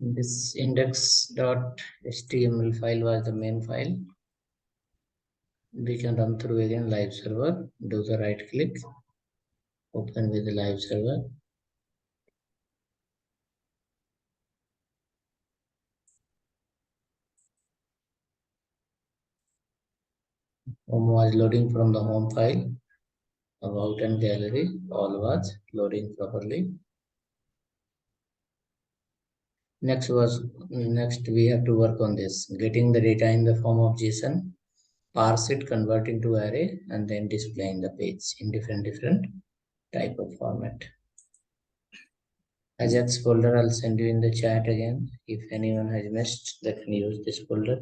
This index.html file was the main file. We can run through again live server, do the right click, open with the live server. Home was loading from the home file. About and gallery, all was loading properly. Next we have to work on this, getting the data in the form of JSON, parse it, convert into array, and then displaying the page in different type of format. Ajax folder I'll send you in the chat again. If anyone has missed, they can use this folder.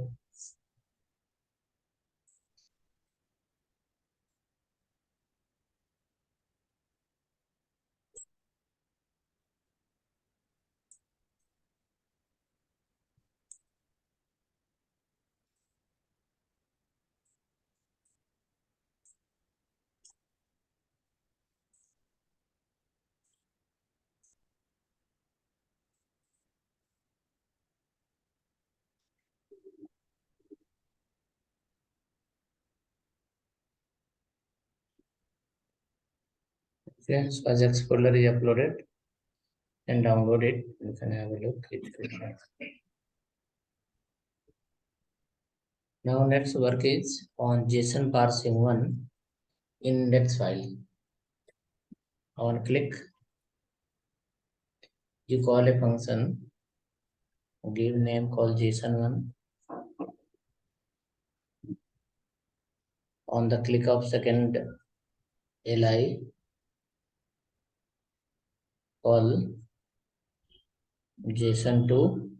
Okay, so Ajax folder is uploaded and download it. You can have a look. Now next work is on JSON parsing one index file. On click, you call a function, give name called JSON1. On the click of second li, call JSON2.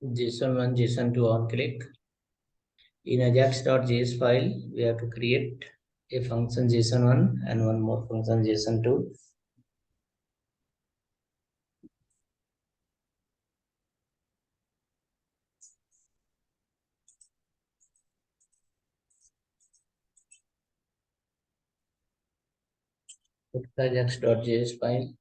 JSON1, JSON2 on click. In ajax.js file, we have to create a function JSON1 and one more function JSON2. Put the ajax.js file.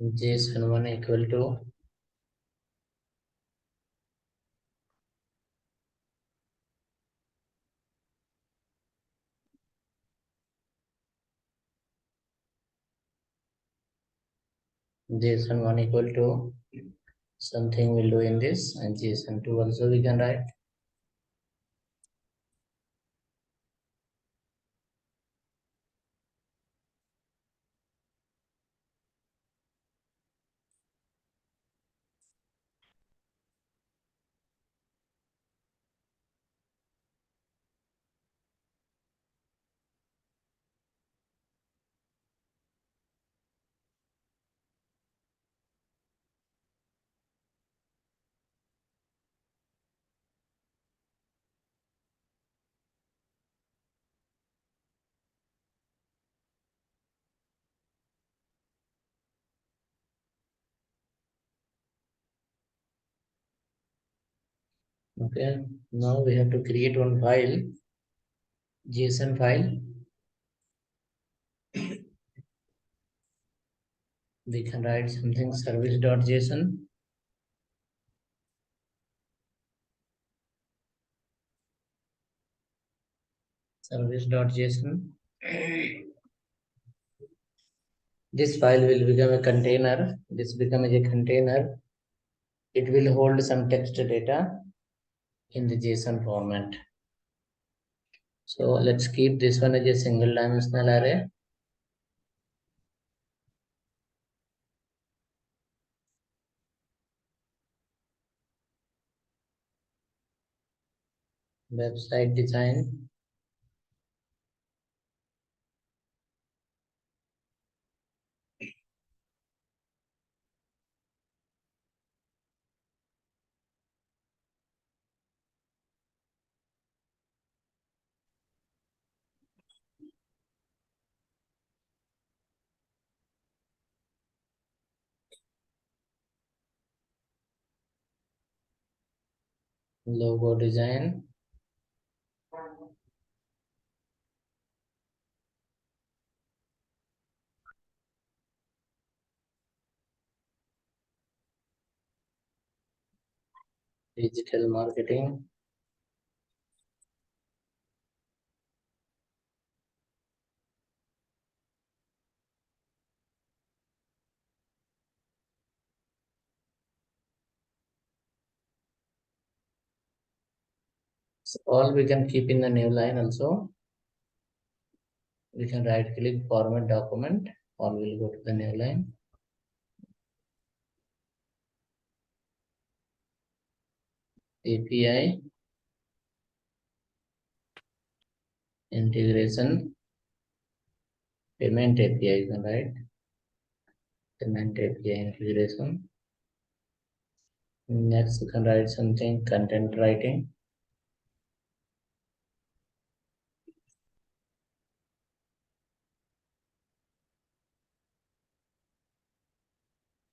JSON1 equal to JSON1 equal to something we'll do in this, and JSON2 also we can write. Okay, now we have to create one file, JSON file. We can write something service.json. Service.json. This file will become a container. This becomes a container. It will hold some text data in the JSON format. So let's keep this one as a single dimensional array. Website design. logo design, digital marketing, so all we can keep in the new line also. We can right click format document, or we'll go to the new line. API integration, payment API, you can write payment API integration. Next, you can write something content writing.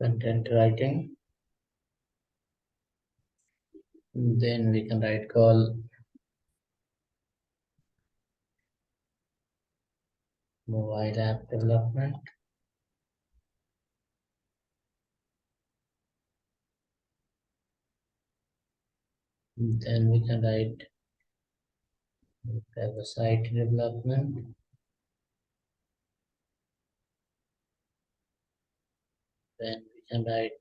Content writing. Then we can write call mobile app development. Then we can write website development. Then we can write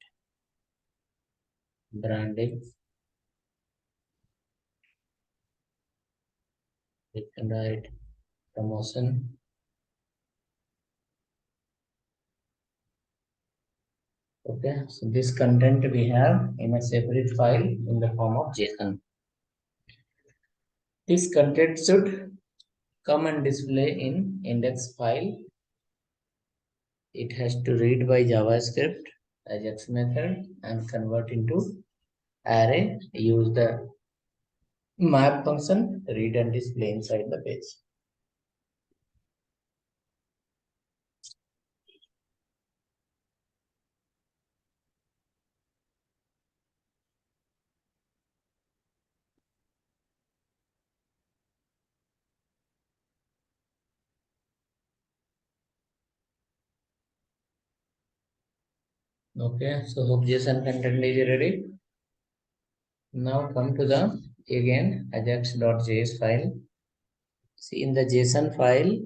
branding. We can write promotion. Okay, so this content we have in a separate file in the form of JSON. This content should come and display in index file. It has to read by JavaScript Ajax method and convert into array. Use the map function, read and display inside the page. Okay, so hope JSON content is ready. Now come to the again ajax.js file. See in the JSON file,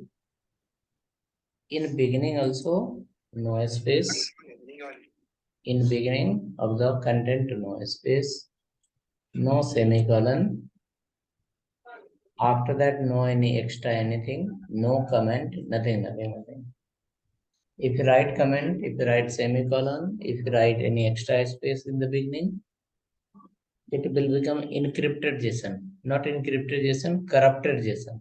in beginning also no space. In beginning of the content no space, no semicolon. After that no any extra anything, no comment, nothing. If you write comment, if you write semicolon, if you write any extra space in the beginning, it will become encrypted JSON. Not encrypted JSON, corrupted JSON.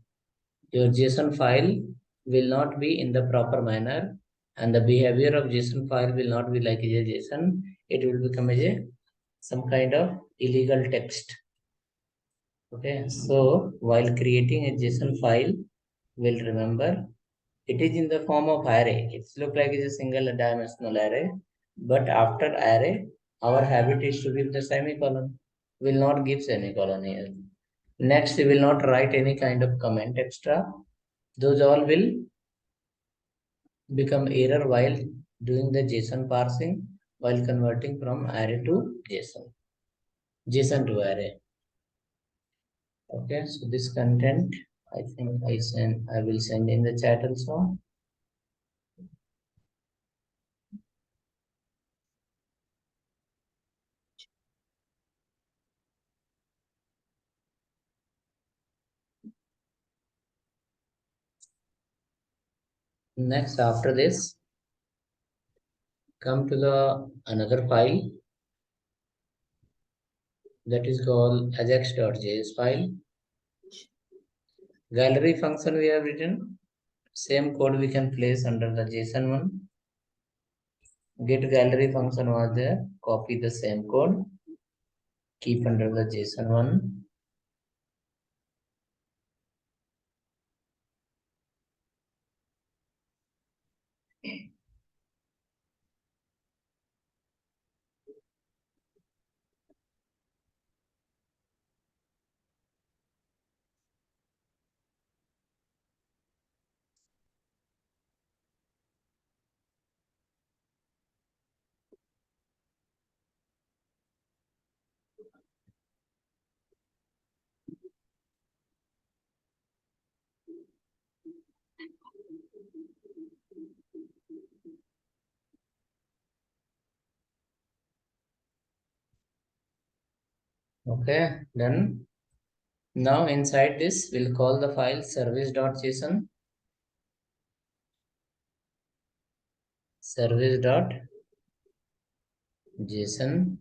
Your JSON file will not be in the proper manner, and the behavior of JSON file will not be like a JSON. It will become some kind of illegal text. Okay, so while creating a JSON file, we'll remember it is in the form of array. It's look like it's a single dimensional array, but after array, our habit is to give the semicolon. Will not give semicolon here. Next, we will not write any kind of comment extra. Those all will become error while doing the JSON parsing, while converting from array to JSON. JSON to array. Okay, so this content, I think I will send in the chat also. Next, after this, come to the another file that is called ajax.js file. Gallery function we have written. Same code we can place under the JSON one. Get gallery function was there. Copy the same code. Keep under the JSON one. Okay, done. Now inside this, we'll call the file service.json. Service.json.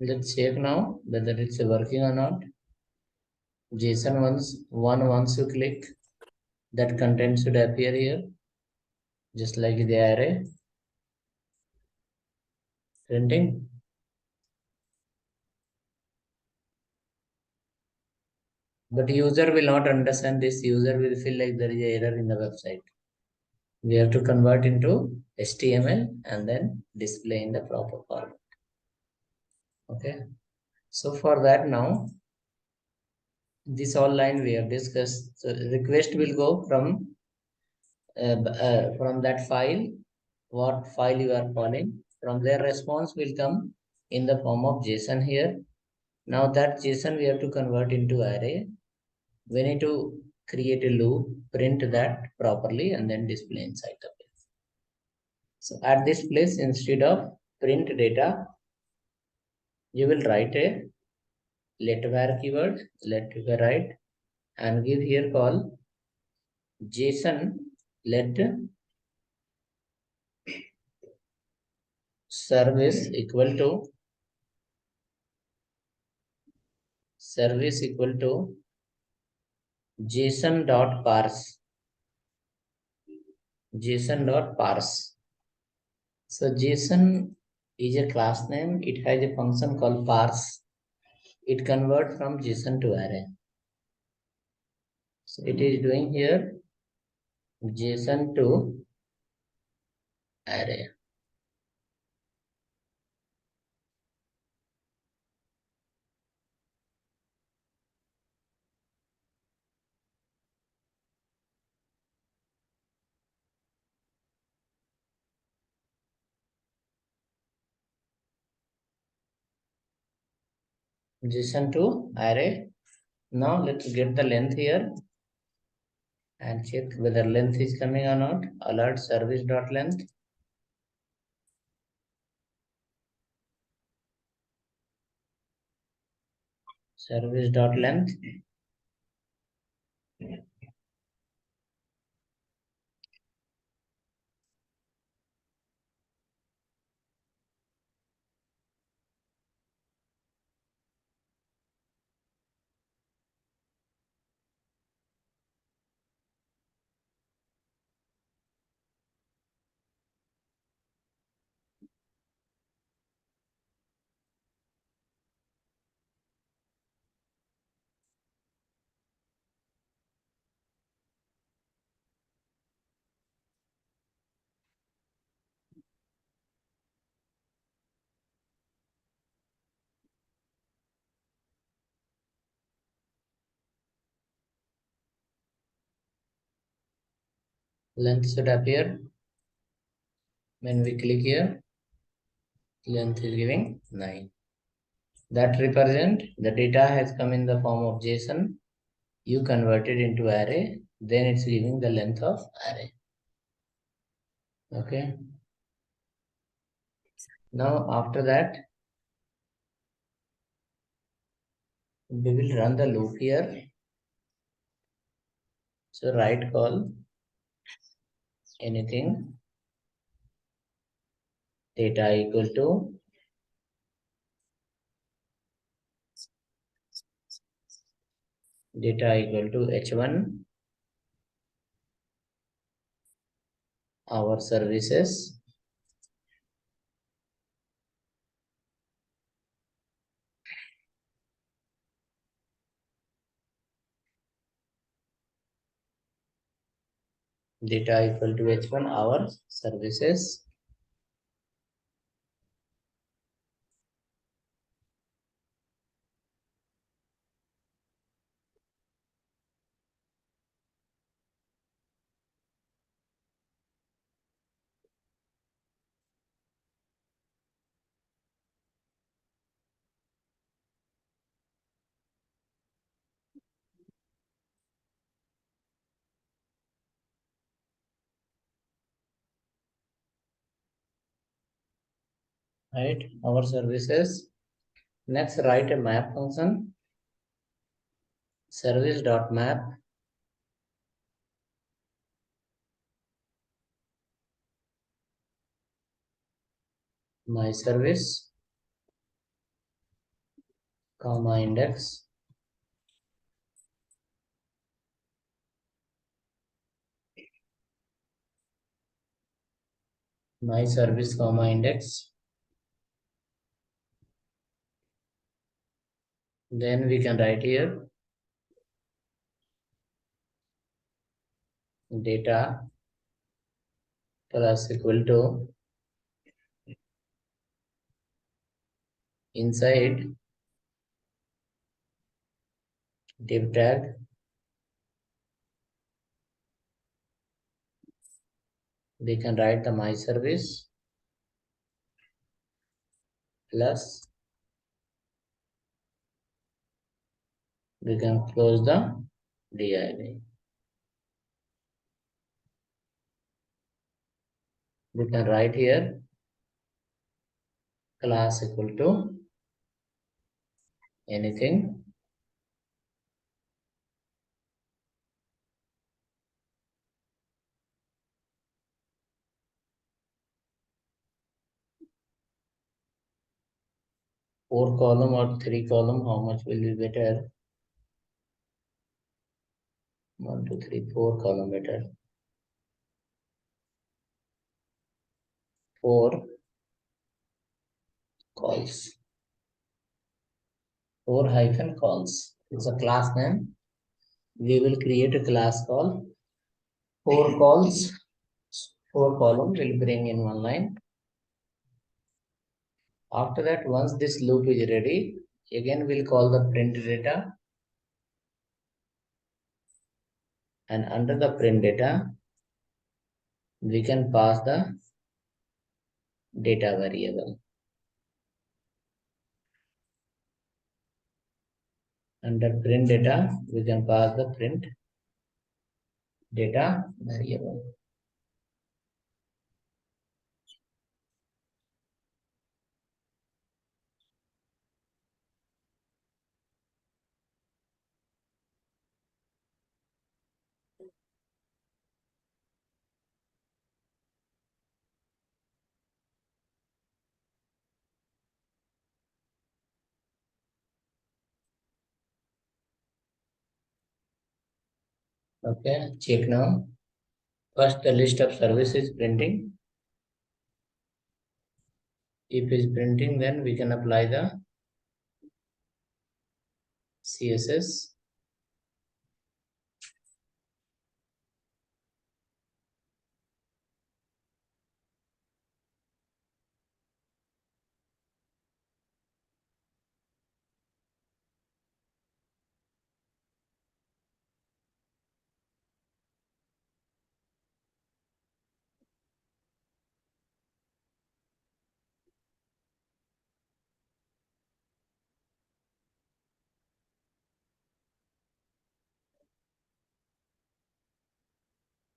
Let's check now whether it's working or not. JSON once you click, that content should appear here, just like the array printing. But user will not understand this. User will feel like there is an error in the website. We have to convert into HTML and then display in the proper format. Okay. So for that now, this all line we have discussed. So request will go from that file, what file you are calling. From there, response will come in the form of JSON here. Now that JSON we have to convert into array. We need to create a loop, print that properly, and then display inside the place. So at this place, instead of print data, you will write a let_var keyword, let write, and give here call JSON let service equal to JSON.parse. JSON.parse. So JSON is a class name. It has a function called parse. It converts from JSON to array. So it is doing here JSON to array. JSON to array. Now let's get the length here and check whether length is coming or not. Alert service.length. Service.length. Length should appear when we click here. Length is giving 9. That represent the data has come in the form of JSON. You convert it into array, then it's giving the length of array. Okay. Now after that, we will run the loop here. So write call anything data equal to h1 our services data equal to h1 our services right? Our services. Next, write a map function, service.map. My service, comma index. My service, comma index. Then we can write here data plus equal to inside div tag we can write the my service plus we can close the div. We can write here class equal to anything four column or three column, how much will be better? 1, 2, 3, 4 column better. 4 calls. 4 hyphen calls. It's a class name. We will create a class called 4 calls. 4 column will bring in one line. After that, once this loop is ready, again we'll call the print data, and under the print data, we can pass the data variable. Under print data, we can pass the print data variable. Okay, check now. First, the list of services printing. If it's printing, then we can apply the CSS.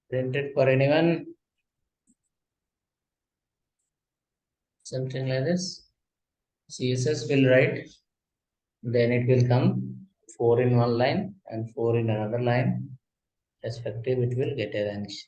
Printed for anyone, something like this. CSS will write, then it will come 4 in one line and 4 in another line. Respective, it will get arranged.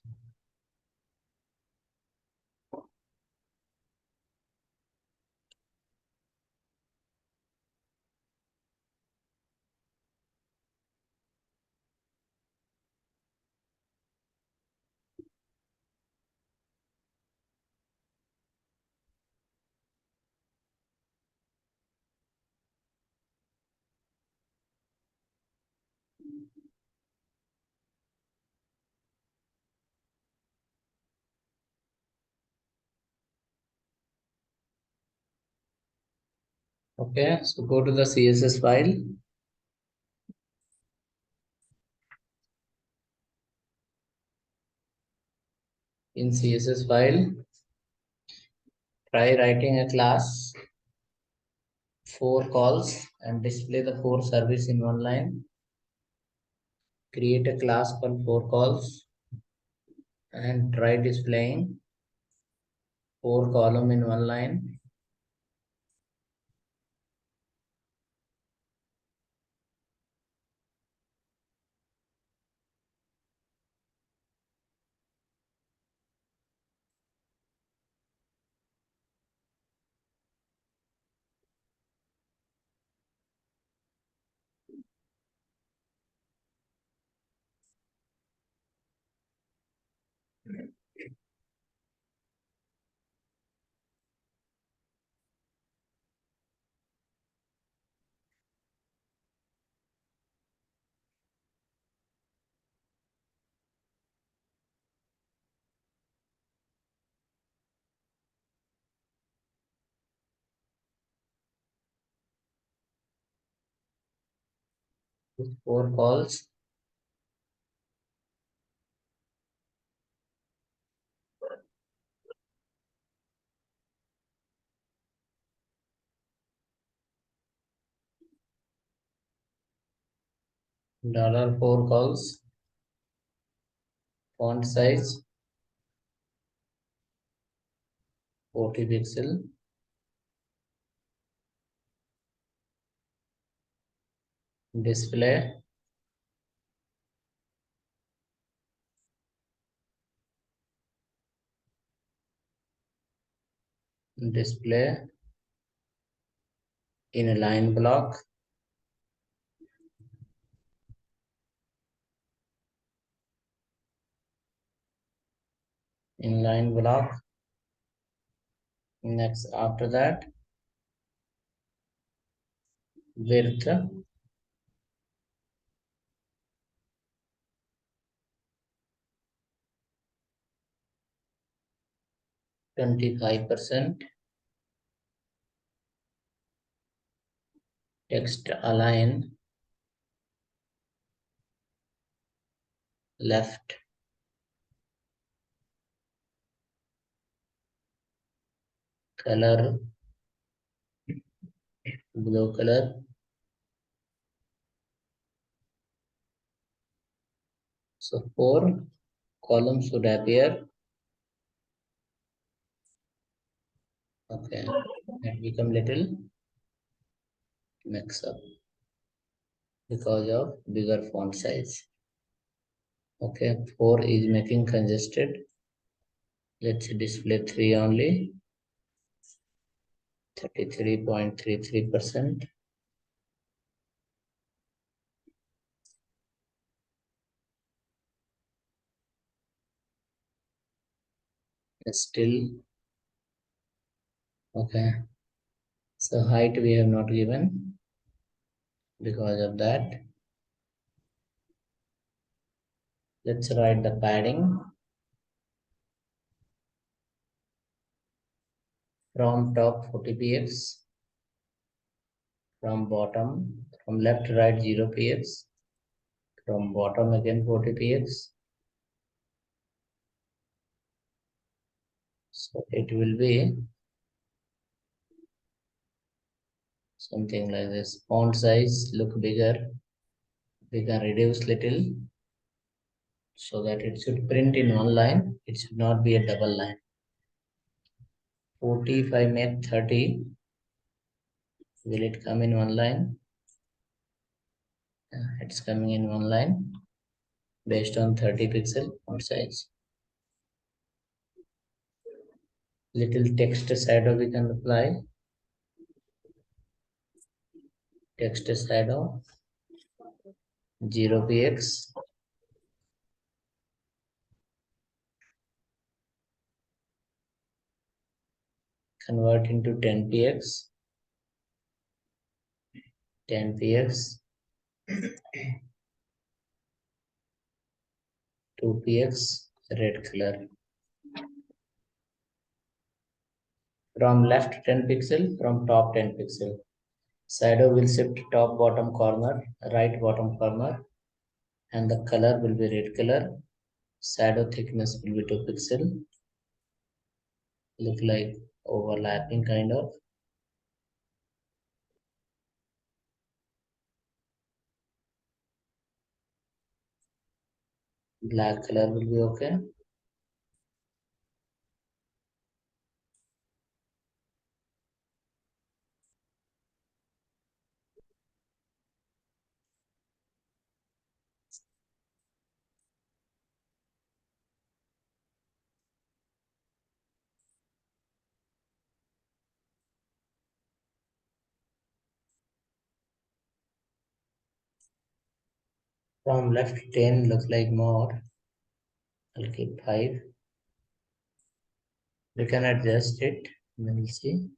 Okay, so go to the CSS file. In CSS file, try writing a class 4 calls and display the 4 service in one line. Create a class called 4 calls and try displaying 4 column in one line. 4 calls. $4 calls. Font size 40 pixel. Display in a line block. In line block. Next, after that, width 25%. Text align left. Color blue color. So 4 columns should appear. Okay, it become little mix up because of bigger font size. Okay, 4 is making congested. Let's display 3 only. 33.33%. Still okay. So height we have not given because of that. Let's write the padding. From top 40 px. From bottom, from left to right 0 px. From bottom again 40 px. So it will be something like this. Font size look bigger. We can reduce little so that it should print in one line. It should not be a double line. 40, if I make 30, will it come in one line? It's coming in one line based on 30 pixel font size. Little text shadow we can apply. Text shadow 0 px. Convert into 10 px. 10 px. 2 px red color. From left 10 pixel, from top 10 pixel. Shadow will shift top bottom corner, right bottom corner, and the color will be red color. Shadow thickness will be 2 pixel. Look like overlapping kind of. Black color will be okay. From left 10 looks like more. I'll keep 5. We can adjust it. We'll see.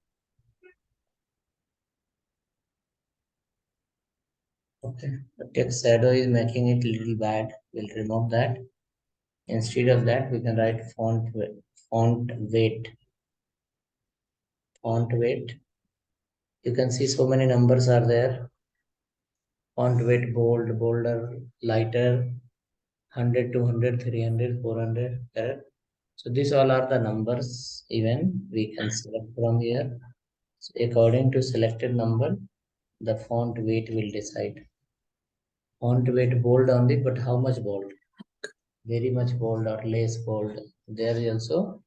Okay. The text shadow is making it a little bad. We'll remove that. Instead of that, we can write font weight. Font weight. You can see so many numbers are there. font weight bold, bolder, lighter, 100, 200, 300, 400, correct? So these all are the numbers even we can select from here. So according to selected number, the font weight will decide. Font weight bold only, but how much bold? Very much bold or less bold. There is also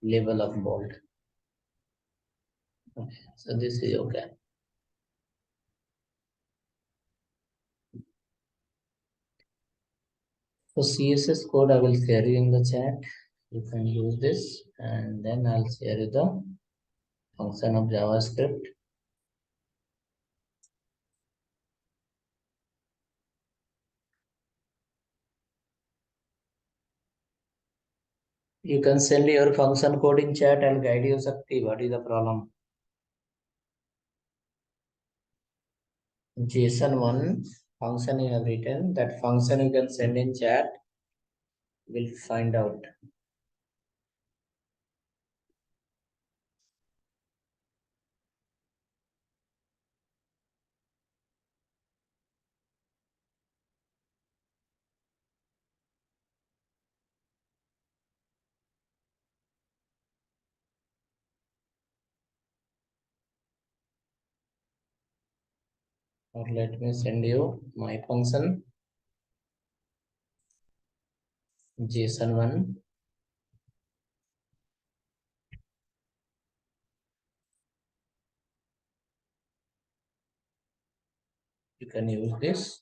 level of bold. Okay, so this is okay. So CSS code I will share you in the chat. You can use this, and then I'll share you the function of JavaScript. You can send your function code in chat. I'll guide you, Sakti. What is the problem? JSON1 function you have written. That function you can send in chat. We'll find out. Or let me send you my function JSON1. You can use this.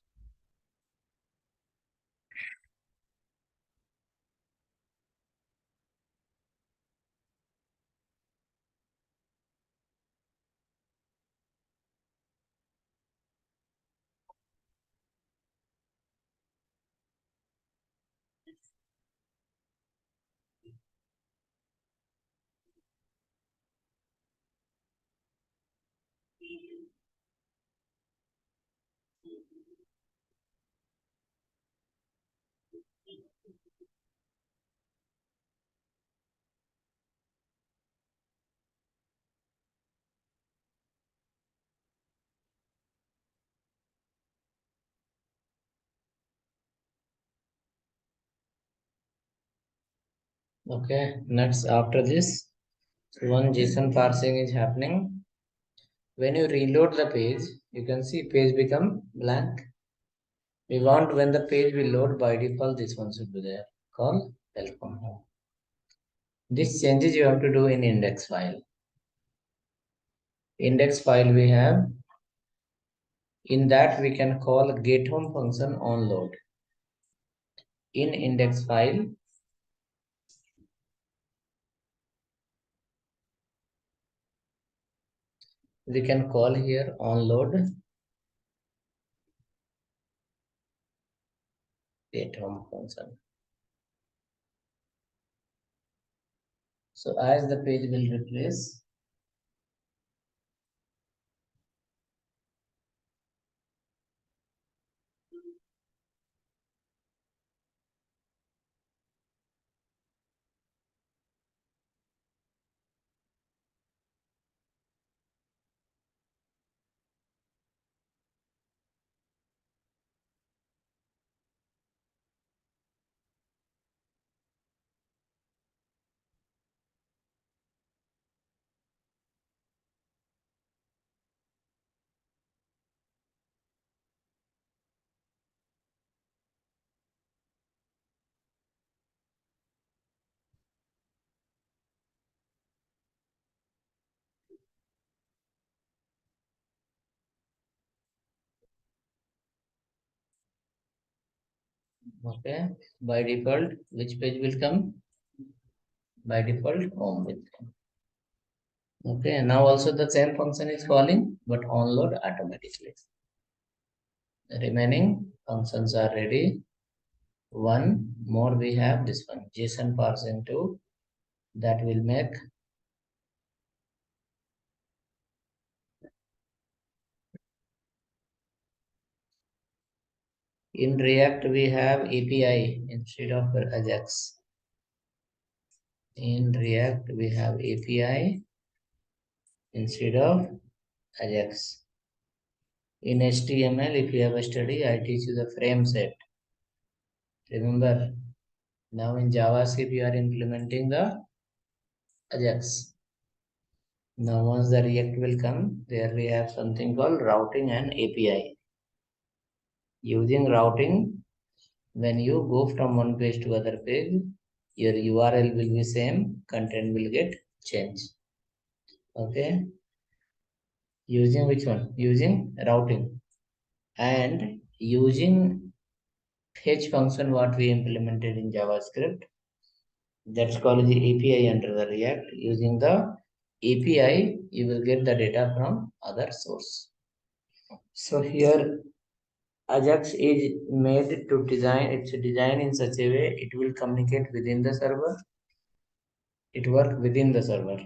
Okay, next after this, one JSON parsing is happening. When you reload the page, you can see page become blank. We want when the page will load by default, this one should be there. Call welcome home. This changes you have to do in index file. Index file we have. In that we can call get home function on load. In index file, we can call here on load get home function. So as the page will replace, okay, by default, which page will come? By default, home will come. Okay, now also the same function is calling, but on load automatically. The remaining functions are ready. One more we have this one, JSON parsing 2, that will make in React we have API instead of Ajax. In React we have API instead of Ajax. In HTML, if you have a study, I teach you the frame set. Remember, now in JavaScript, you are implementing the Ajax. Now once the React will come, there we have something called routing and API. Using routing, when you go from one page to other page, your URL will be same, content will get changed. Okay. Using which one? Using routing. And using fetch function what we implemented in JavaScript, that's called the API under the React. Using the API, you will get the data from other source. So here Ajax is made to design, it's designed in such a way it will communicate within the server. It work within the server.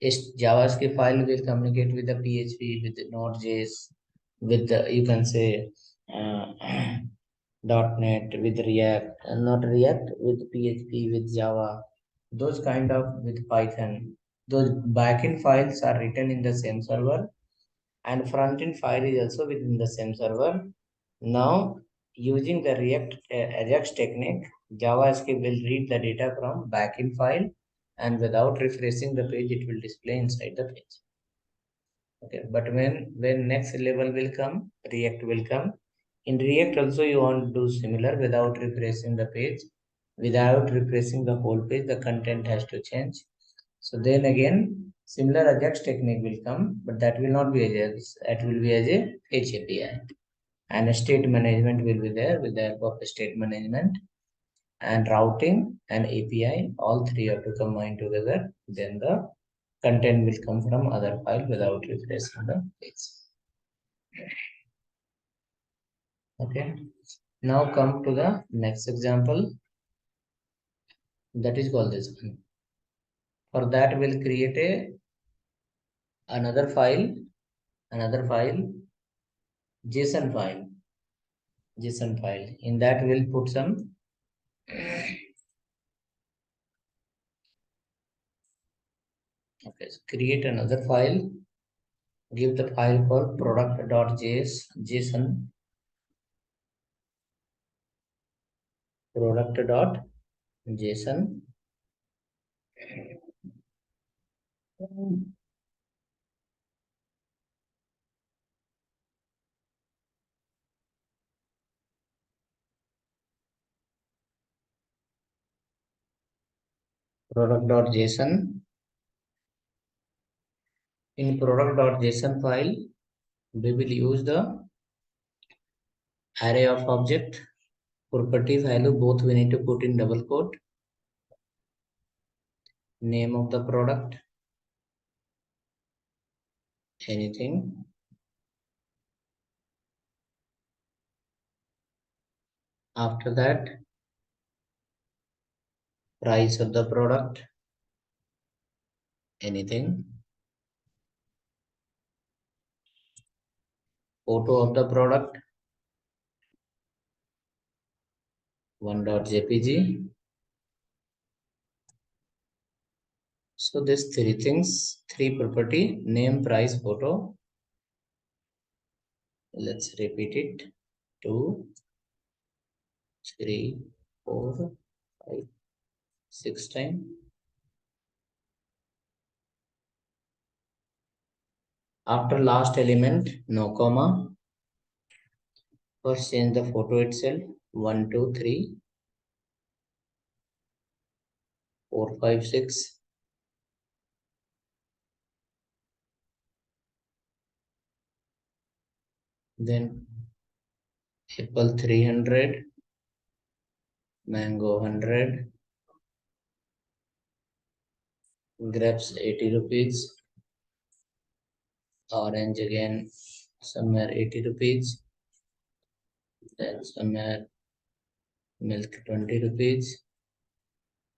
Its JavaScript file will communicate with the PHP, with the Node.js, with the, you can say, .NET, with React, and not React, with PHP, with Java, those kind of with Python. Those backend files are written in the same server, and front-end file is also within the same server. Now, using the React Ajax technique, JavaScript will read the data from backend file, and without refreshing the page, it will display inside the page. Okay, but when next level will come, React will come. In React also you want to do similar without refreshing the page. Without refreshing the whole page, the content has to change. So then again, similar Ajax technique will come, but that will not be Ajax. That will be as a Fetch API. And a state management will be there with the help of state management and routing and API. All three have to combine together. Then the content will come from other file without refreshing the page. Okay. Now come to the next example. That is called this one. For that, we'll create another file, JSON file. In that, we'll put some. Okay, so create another file. Give the file called product.json. Product.json. Product.json. In product.json file, we will use the array of object, property value, both we need to put in double quote, name of the product, anything, after that price of the product, anything, photo of the product, 1.jpg. So these three things, three property, name, price, photo. Let's repeat it. 2, 3, 4, 5, 6 times. After last element, no comma. First change the photo itself. 1, 2, 3, 4, 5, 6. Then apple 300, mango 100, grapes 80 rupees, orange again somewhere 80 rupees, then somewhere milk 20 rupees,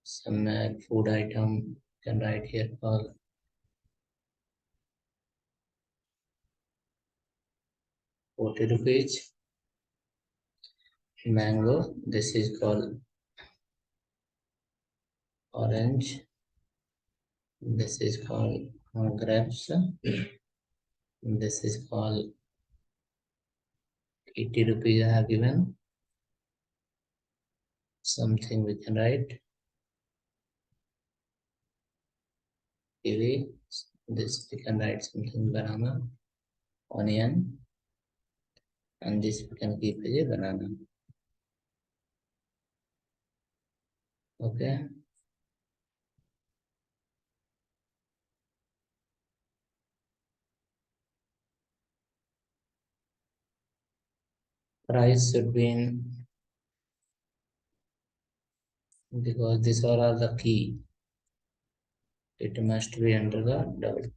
somewhere food item can write here for 40 rupees, mango, this is called orange, this is called grapes, This is called 80 rupees I have given. Something we can write. Kiwi. This we can write something banana, onion, and this we can keep as a banana. Okay. Price should be in, because these all are the key. It must be under the double.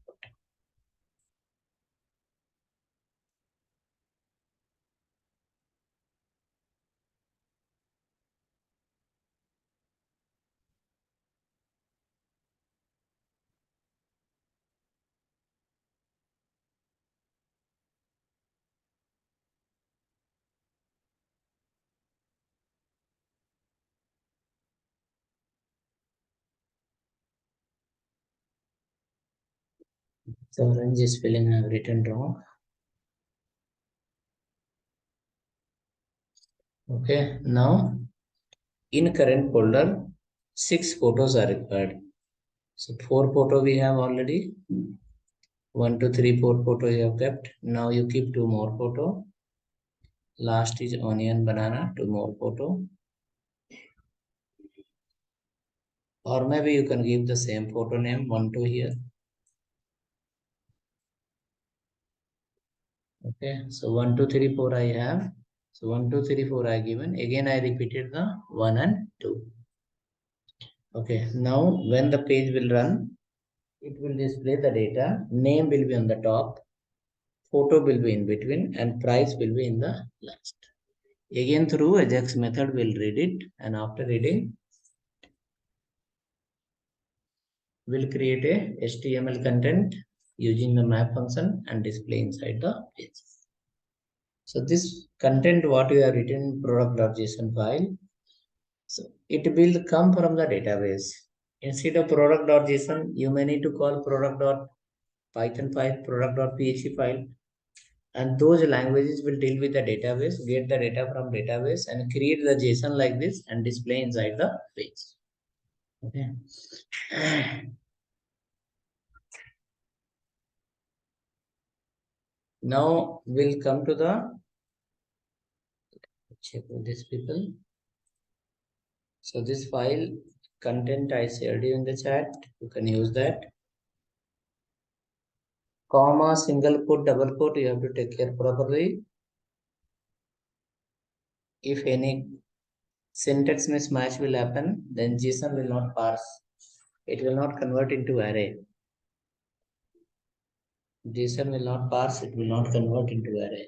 So orange is spelling I have written wrong. Okay, now in current folder, 6 photos are required. So 4 photo we have already. 1, 2, 3, 4 photo you have kept. Now you keep 2 more photo. Last is onion, banana, 2 more photo. Or maybe you can give the same photo name 1, 2 here. Okay, so 1, 2, 3, 4 I have. So 1, 2, 3, 4 I given. Again I repeated the 1 and 2. Okay, now when the page will run, it will display the data. Name will be on the top, photo will be in between, and price will be in the last. Again through Ajax method will read it, and after reading will create a HTML content using the map function and display inside the page. So this content what you have written in product.json file, so it will come from the database. Instead of product.json, you may need to call product.python file, product.php file, and those languages will deal with the database, get the data from database and create the JSON like this and display inside the page. Okay. Now we'll come to the check with these people. So this file content I shared you in the chat. You can use that. Comma, single quote, double quote, you have to take care properly. If any syntax mismatch will happen, then JSON will not parse. It will not convert into array. JSON will not parse, it will not convert into array.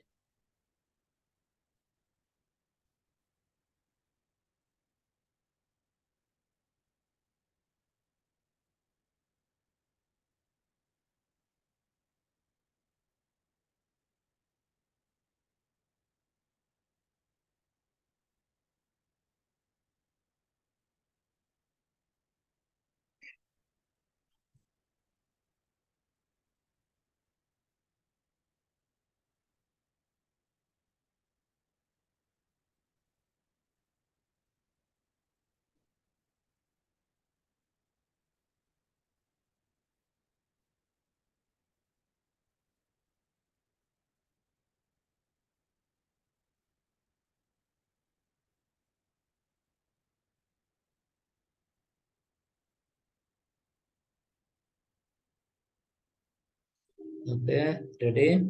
Okay, ready?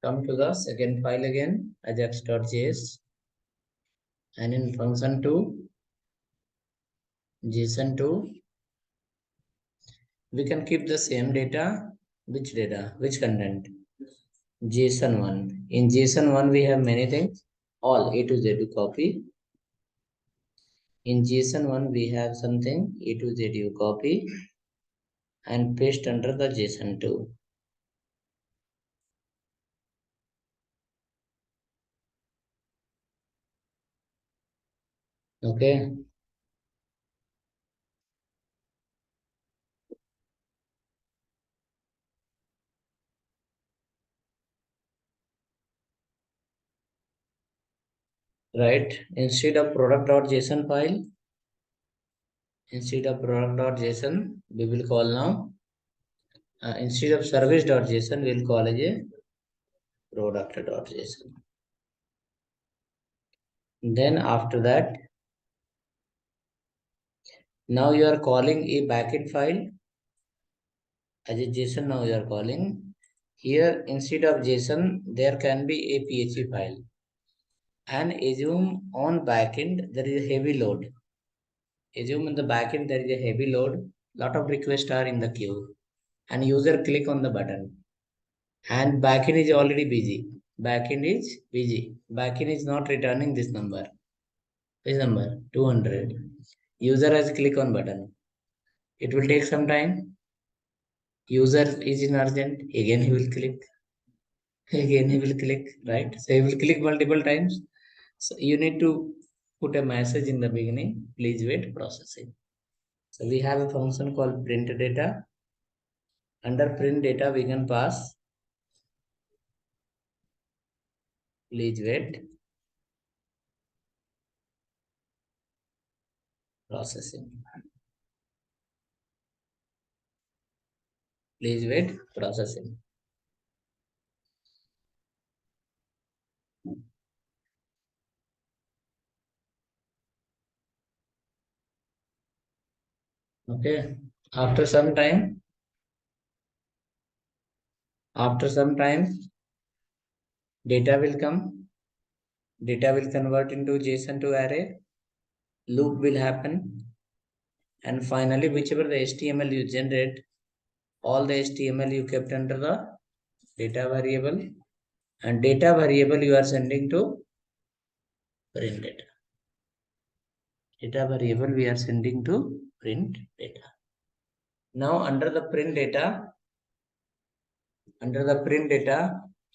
Come to the second file again, ajax.js, and in function 2, JSON 2, we can keep the same data. Which data? Which content? JSON 1. In JSON 1, we have many things. All A to Z to copy. In JSON 1, we have something A to Z you copy and paste under the JSON 2. Okay. right? Instead of product.json file, we will call now, instead of service.json, we'll call as a product.json. Then after that, now you are calling a backend file as a JSON. Now you are calling here, instead of JSON, there can be a PHP file. And assume on backend there is a heavy load. Assume in the backend there is a heavy load, lot of requests are in the queue, and user click on the button, and backend is already busy. Backend is not returning this number. This number 200. User has click on button. It will take some time. User is in urgent. Again he will click. Again he will click. Right. So he will click multiple times. So you need to put a message in the beginning. Please wait processing. So we have a function called print data. Under print data, we can pass please wait processing. Please wait processing. Okay. After some time, data will come. Data will convert into JSON to array. Loop will happen. And finally, whichever the HTML you generate, all the HTML you kept under the data variable. And data variable you are sending to print data. Data variable we are sending to print data. Now under the print data,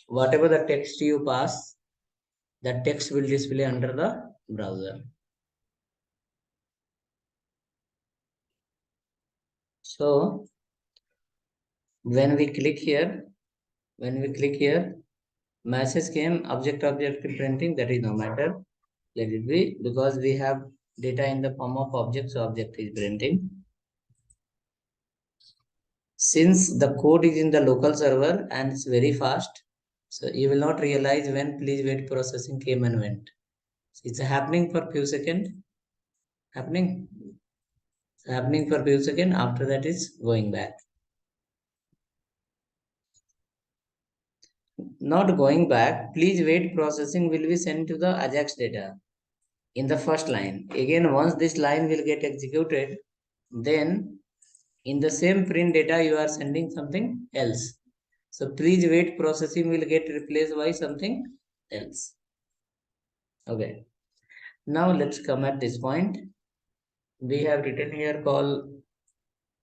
whatever the text you pass, that text will display under the browser. So when we click here, message came, object printing, that is no matter. Let it be, because we have data in the form of object, so object is printing. Since the code is in the local server and it's very fast, so you will not realize when please wait processing came and went. It's happening for few seconds. Happening for few seconds. After that is going back. Not going back. Please wait processing will be sent to the Ajax data in the first line. Again, once this line will get executed, then in the same print data you are sending something else. So please wait processing will get replaced by something else. Okay. Now let's come at this point. We have written here call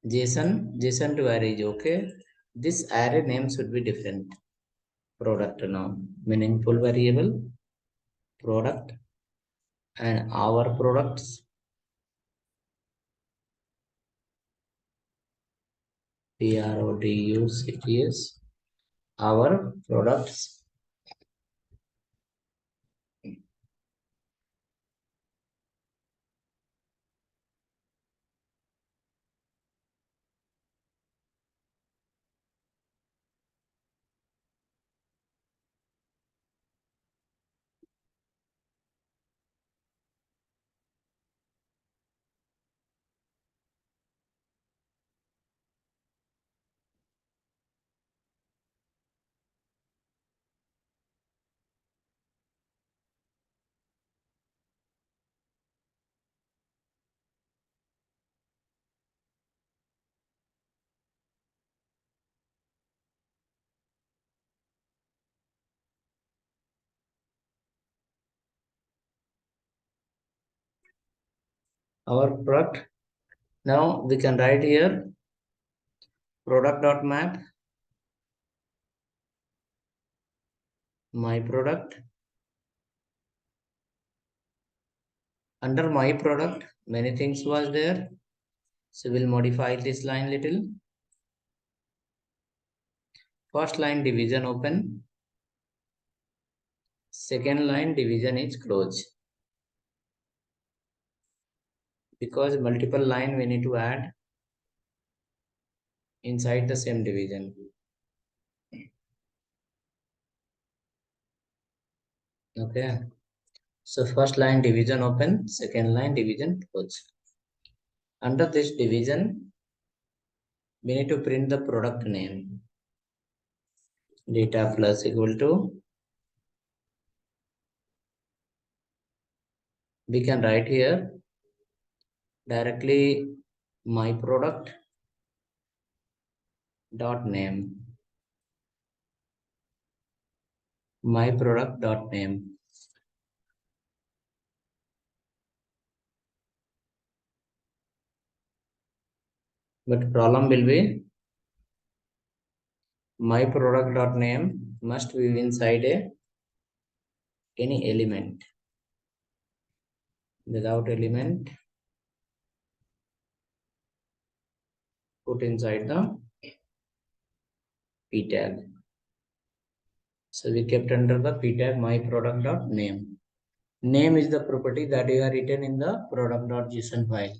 JSON to array is okay. This array name should be different. Product now, meaningful variable, product, and our products. PRODUCTS, our products. Our product. Now we can write here product.map, my product. Under my product, many things was there. So we'll modify this line little. First line division open. Second line division is close. because multiple line we need to add inside the same division. Okay, so first line division open, second line division close. Under this division, we need to print the product name. Data plus equal to, we can write here directly my product dot name. My product dot name. But problem will be my product dot name must be inside any element. Without element, put inside the p tag. So we kept under the p tag my product dot name. Name is the property that you are written in the product dot JSON file.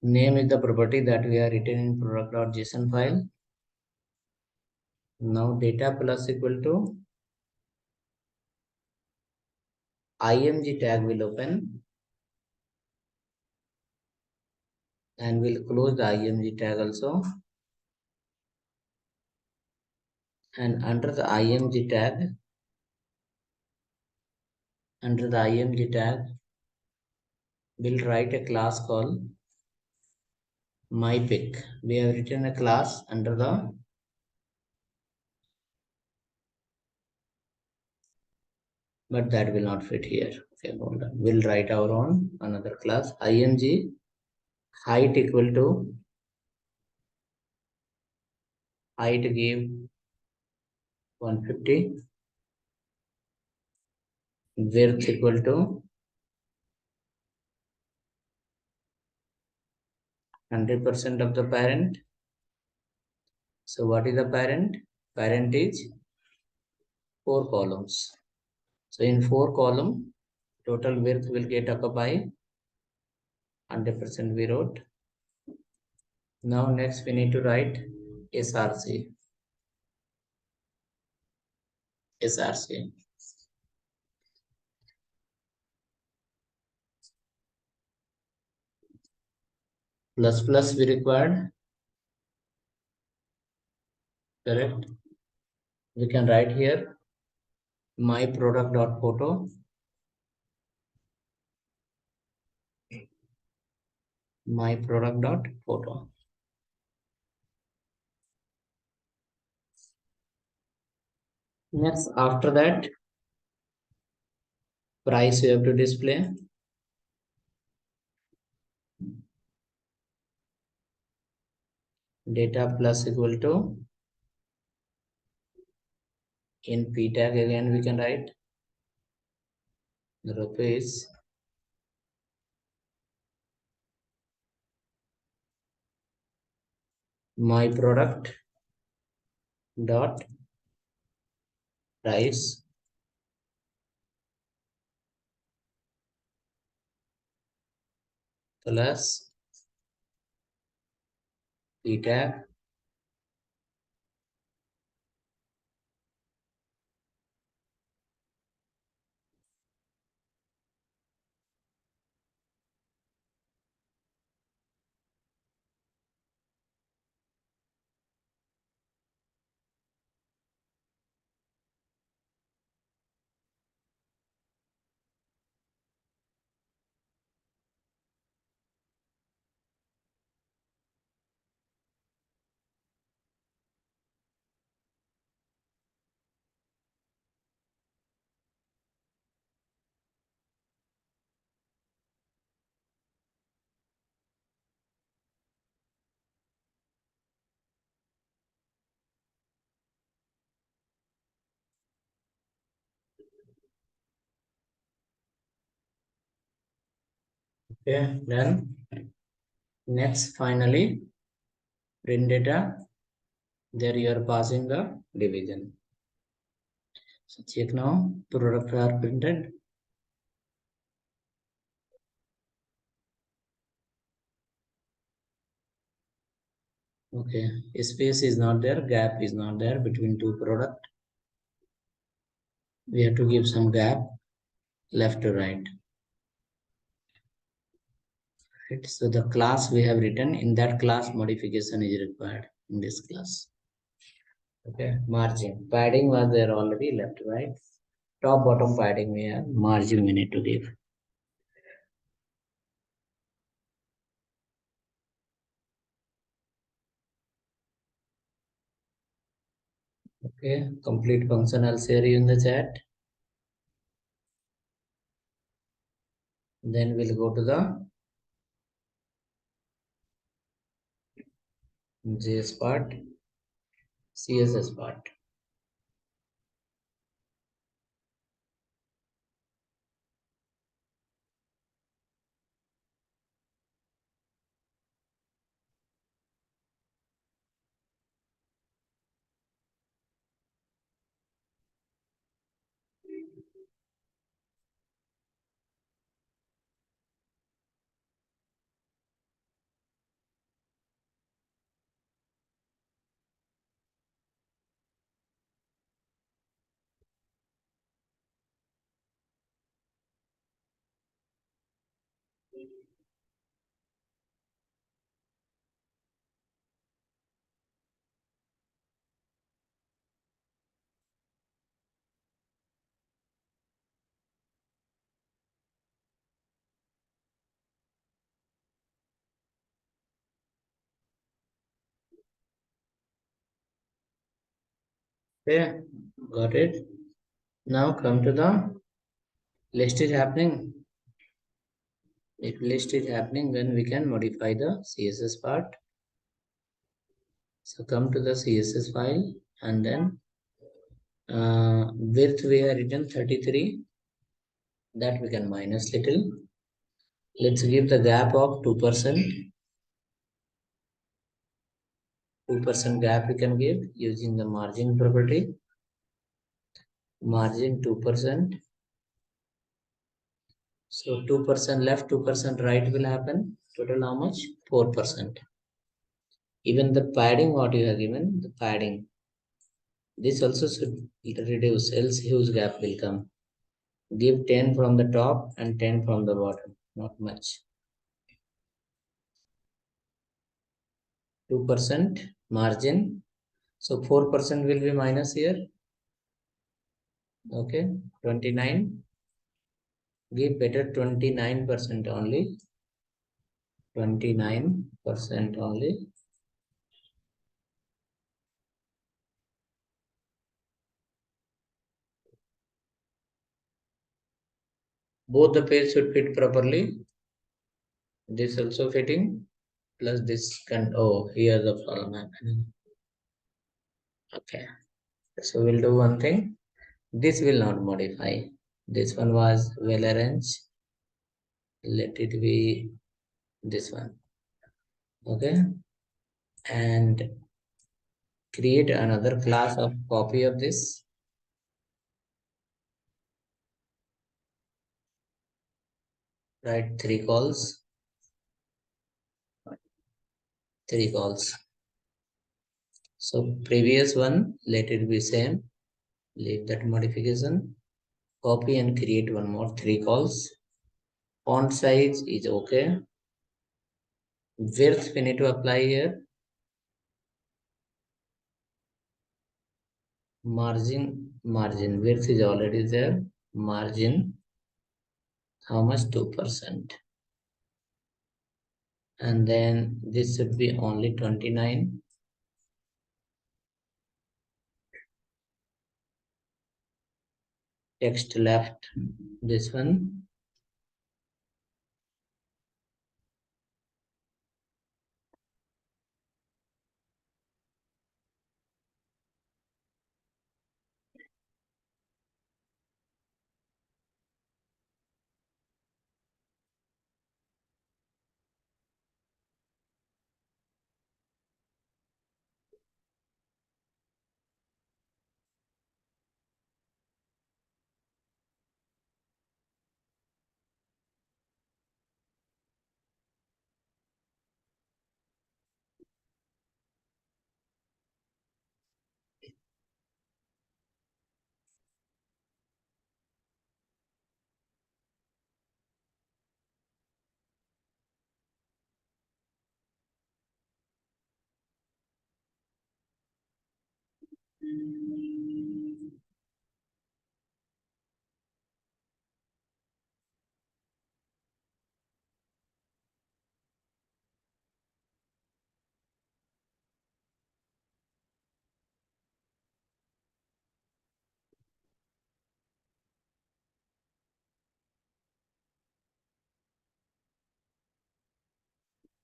Name is the property that we are written in product dot JSON file. Now data plus equal to img tag will open and we'll close the img tag also. And under the img tag, we'll write a class called mypick. We have written a class under the, but that will not fit here. Okay, hold on. We'll write our own another class img height equal to height give 150, width equal to 100% of the parent. So what is the parent? Parent is 4 columns. So in 4 column, total width will get occupied 100% we wrote. Now next we need to write SRC. Plus plus we required, correct? We can write here my product dot photo, my product dot photo. Next, after that, price you have to display. Data plus equal to, in p tag again we can write the rupees my product dot price plus p tag okay. Then next finally print data. There you are passing the division. So check now, product are printed. Okay, space is not there, gap is not there between two product. We have to give some gap left to right. Right, so the class we have written, in that class modification is required in this class. Okay, margin. Padding was there already, left, right. Top, bottom padding we have, margin we need to give. Okay, complete function I'll share you in the chat. Then we'll go to the JS part, CSS part. Okay, got it. Now come to the list is happening. If list is happening, then we can modify the CSS part. So come to the CSS file and then width we have written 33. That we can minus little. Let's give the gap of 2%. 2% gap we can give using the margin property. Margin 2%. So 2% left, 2% right will happen. Total how much? 4%. Even the padding what you have given, the padding, this also should reduce, else huge gap will come. Give 10 from the top and 10 from the bottom, not much. 2% margin. So 4% will be minus here. Okay, 29. Give better 29% only. 29% only. Both the page should fit properly. This also fitting. Plus this can, oh, here the problem happening. Okay. So we'll do one thing. This will not modify. This one was well arranged. Let it be this one. Okay. And create another class of copy of this. Write three calls. Three calls. So previous one, let it be same. Leave that modification. Copy and create one more, three calls. Font size is okay. Width we need to apply here. Margin, width is already there. Margin, how much? 2%. And then this should be only 29. Text left, this one.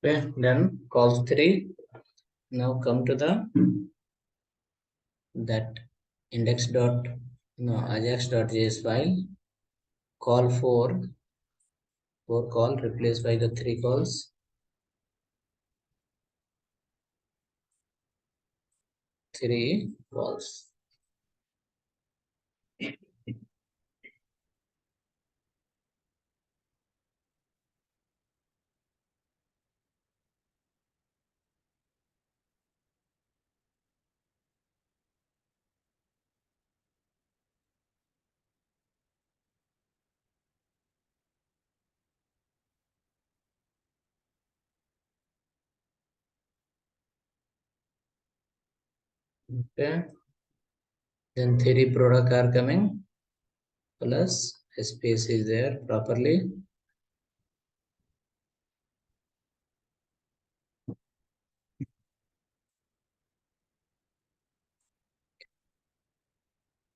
Okay, then calls 3. Now come to the that index dot no ajax.js file. Call 4 call replaced by the 3 calls. 3 calls. Okay. Then 3 product are coming plus space is there properly.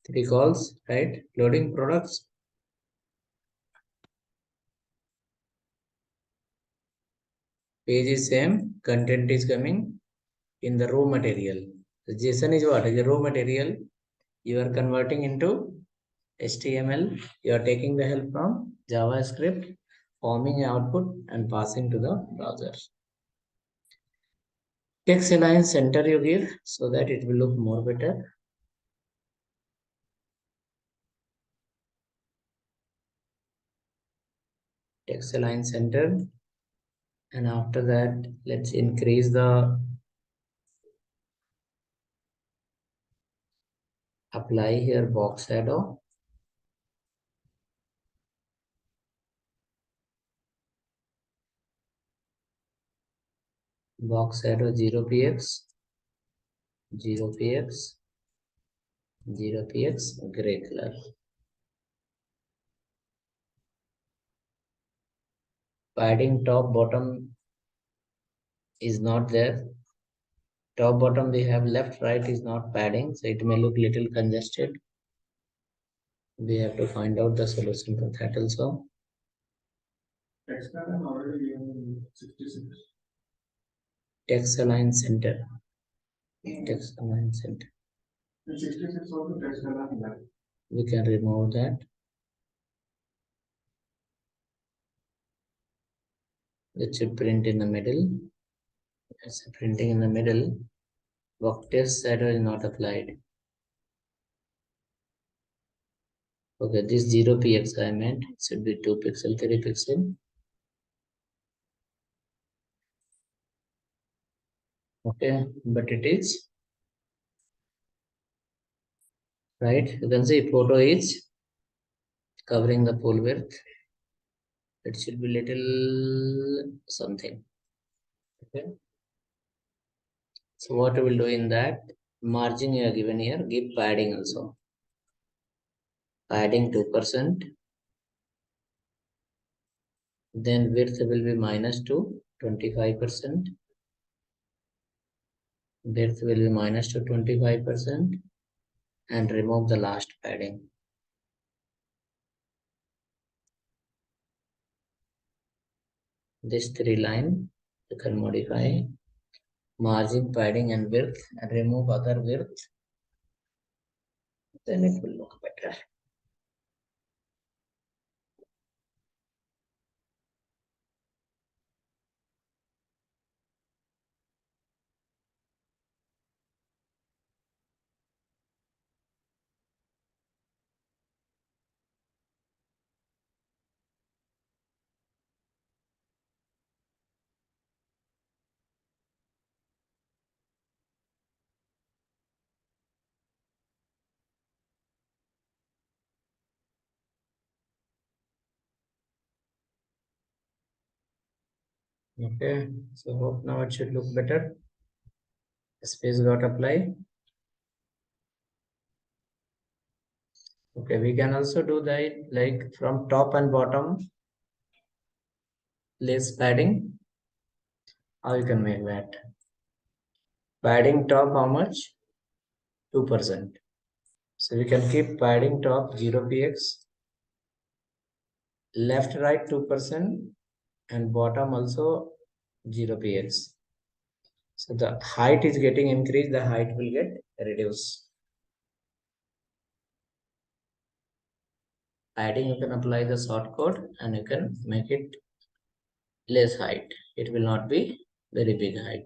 Three calls, right? Loading products. Page is same. Content is coming in the raw material. The JSON is what? Is a raw material. You are converting into HTML. You are taking the help from JavaScript, forming output and passing to the browser. Text align center you give so that it will look more better. Text align center. And after that, let's increase the apply here box shadow. Box shadow 0px, 0px, 0px, gray color. Padding top bottom is not there. Top bottom we have left right is not padding, so it may look little congested. We have to find out the solution for that also. Text align already in 66. Text align center. Text align center. In 66 also text align left. We can remove that. It should print in the middle. It's printing in the middle. Box text shadow is not applied. Okay, this 0px I meant it should be 2 pixel, 3 pixel. Okay, but it is right. You can see photo is covering the full width. It should be little something. Okay. So what we will do in that margin you are given here, give padding also. Padding 2%. Then width will be minus to 25%. Width will be minus to 25% and remove the last padding. This 3 line you can modify margin, padding and width and remove other width. Then it will look better. Okay, so hope now it should look better. Space got applied. Okay, we can also do that like from top and bottom, less padding. How you can make that? Padding top how much? 2%. So we can keep padding top 0 px, left right 2%, and bottom also 0 px. So the height is getting increased, the height will get reduced. Padding you can apply the shortcode and you can make it less height. It will not be very big height.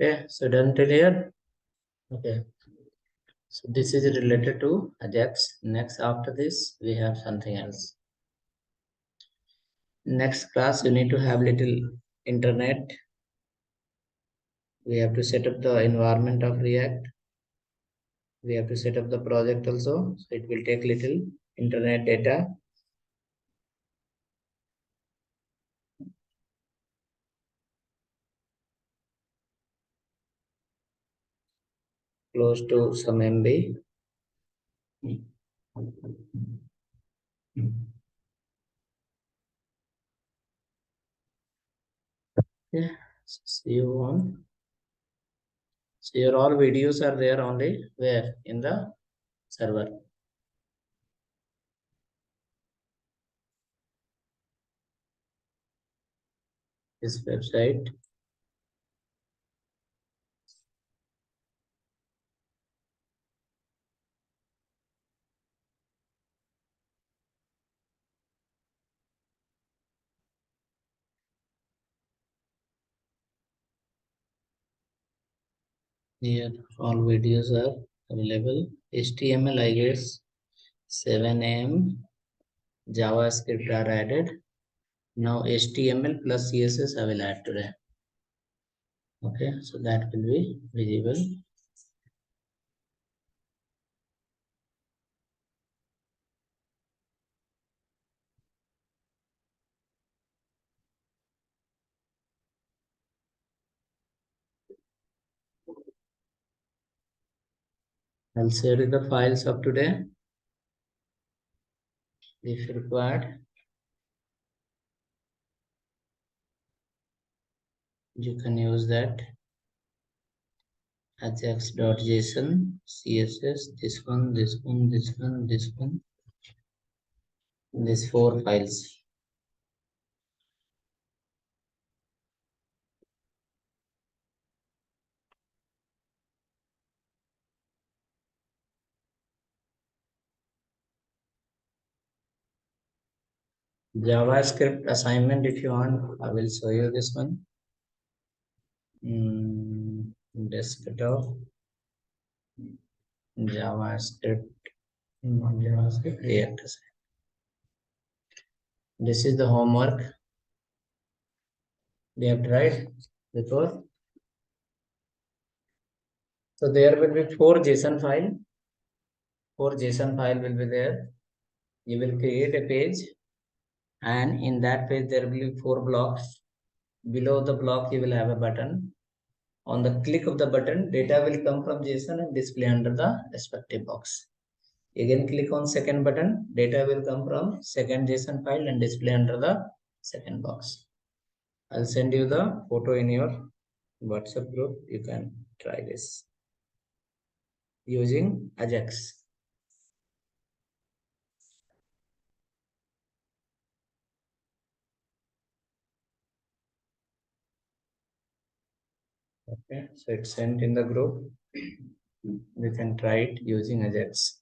Okay, so done till here. Okay, so this is related to Ajax. Next, after this, we have something else. Next class, you need to have little internet. We have to set up the environment of React. We have to set up the project also. So it will take little internet data. Close to some MB. Yeah, so see you on. So your all videos are there only where in the server. This website. Here all videos are available. HTML I guess 7 am. JavaScript are added. Now HTML plus CSS I will add today. Okay, so that will be visible. I'll share the files of today if required. You can use that. Ajax.json, CSS, this one, this one, this one, this one, these 4 files. JavaScript assignment if you want, I will show you this one. Desktop, JavaScript, JavaScript React. This is the homework they have tried before. So there will be 4 JSON file. 4 JSON file will be there. You will create a page, and in that page there will be 4 blocks. Below the block you will have a button. On the click of the button, data will come from JSON and display under the respective box. Again click on second button, data will come from second JSON file and display under the second box. I'll send you the photo in your WhatsApp group. You can try this using Ajax. Okay, so it's sent in the group. We can try it using Ajax.